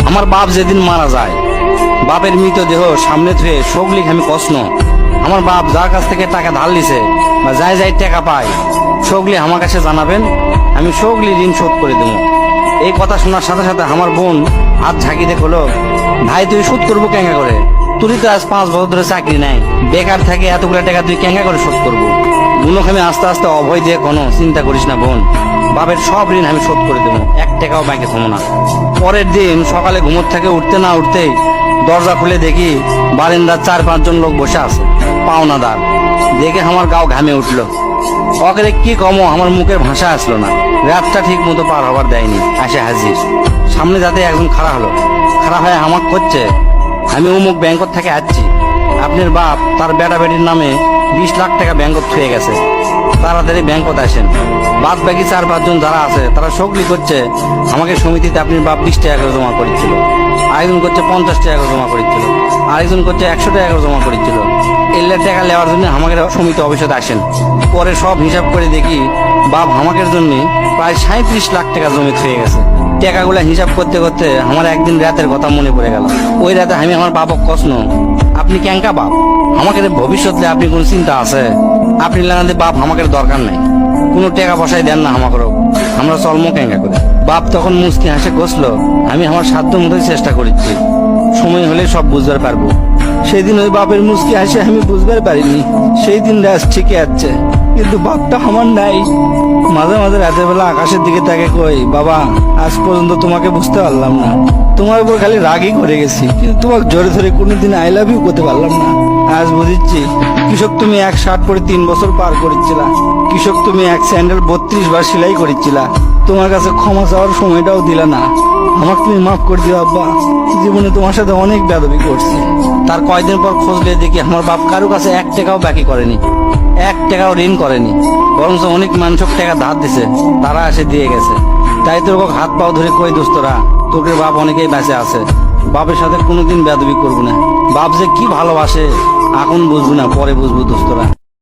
আমার বাপ যেদিন মারা যায়, বাপের মৃতদেহ সামনে ধুয়ে সগলিক আমি কষ্ণ। আমার বাপ যার কাছ থেকে টাকা ধার লিছে বা যাই যাই টাকা পায়, সগলি আমার কাছে জানাবেন, আমি সগলি ঋণ শোধ করে দেবো। এই কথা শোনার সাথে সাথে আমার বোন হাত ঝাঁকি দেখলো, ভাই তুই শোধ করবো কেঙ্গা করে? তুই তো আজ 5 বছর ধরে চাকরি নাই, বেকার থাকে এতগুলো টাকা তুই কেঙ্গা করে শোধ করবো? বোনকে আমি আস্তে আস্তে অভয় দিয়ে কোনো চিন্তা করিস না বোন, বাপের সব ঋণ আমি শোধ করে দেবো, 1 টাকাও ব্যাংকে থমো না। পরের দিন সকালে ঘুমোর থেকে উঠতে না উঠতেই দরজা খুলে দেখি বারান্দার 4-5 জন লোক বসে আছে, পাওনাদার। দেখে আমার গাও ঘামে উঠলো। অকেরে কি কমো, আমার মুখের ভাষা আসলো না। রাতটা ঠিক মতো পার হবার দেয়নি, আসে হাজির। সামনে যাতে একজন খাড়া হলো, খাড়া হয়ে আমাক করছে, আমি অমুক ব্যাংকত থেকে আসছি, আপনার বাপ তার বেটা বেটির নামে 20 লাখ টাকা ব্যাংকত থুয়ে গেছে, তাড়াতাড়ি ব্যাংকত আসেন। বাদ বাকি 4-5 জন যারা আছে তারা সকলি করছে আমাকে সমিতিতে আপনার বাপ 20 টাকা করে জমা করেছিল, আরেকজন করছে 50 টাকা করে জমা করেছিল, আরেকজন করছে 100 টাকা করে জমা করেছিল। এলে টাকা নেওয়ার জন্য আমাকে সমিতি অফিসে আসেন। পরে সব হিসাব করে দেখি বাপ আমাকের জন্য প্রায় 37 লাখ টাকা জমি থুয়ে গেছে। টাকাগুলা হিসাব করতে করতে আমার একদিন রাতের কথা মনে পড়ে গেল। ওই রাতে আমি আমার বাপক কষ্ণ, আপনি ক্যাঙ্কা বাপ, আমাকে ভবিষ্যতে আপনি কোন চিন্তা আছে? আপনি লাগাতে বাপ আমাকে দরকার নাই, কোনো টাকা পয়সাই দেন না আমাকেও, আমরা চলমো ক্যাঙ্কা করে। বাপ তখন মুচকি হাসে কষলো, আমি আমার সাধ্য মতোই চেষ্টা করেছি, সময় হলে সব বুঝতে পারবো। সেই দিন ওই বাপের মুচকি হাসে আমি বুঝতে পারিনি। সেই দিন রাত ঠিকই আছে, কিন্তু বাপটা আমার নাই। মাঝে মাঝে রাতের বেলা আকাশের দিকে তাকে কই, বাবা আজ পর্যন্ত তোমাকে বুঝতে পারলাম না, তোমার উপর খালি রাগই করে গেছি, কিন্তু তোমাকে জোরে ধরে কোনোদিন আই লাভ ইউ করতে পারলাম না। আজ বুঝিচ্ছি, কৃষক তুমি 1 শার্ট পরে 3 বছর পার করেছিলা, কৃষক তুমি 1 স্যান্ডেল 32 বার সেলাই করেছিলা, তোমার কাছে ক্ষমা চাওয়ার সময়টাও দিলা না। আমাকে তুমি মাফ করে দিও আব্বা, জীবনে তোমার সাথে অনেক বেয়াদবি করছি। তার কয়েকদিন পর খোঁজলে দেখি আমার বাপ কারো কাছে 1 টাকাও বাকি করেনি, 1 টাকাও ঋণ করেনি, বরঞ্চ অনেক মানুষক টাকা ধার দিছে, তারা এসে দিয়ে গেছে। তাই তোর হাত পাও ধরে কই, দোস্তরা তোকে বাপ অনেকেই বেঁচে আছে, বাপের সাথে কোনোদিন বেয়াদবি করবো না। বাপ যে কি ভালোবাসে এখন বুঝবো না, পরে বুঝবো দোস্তরা।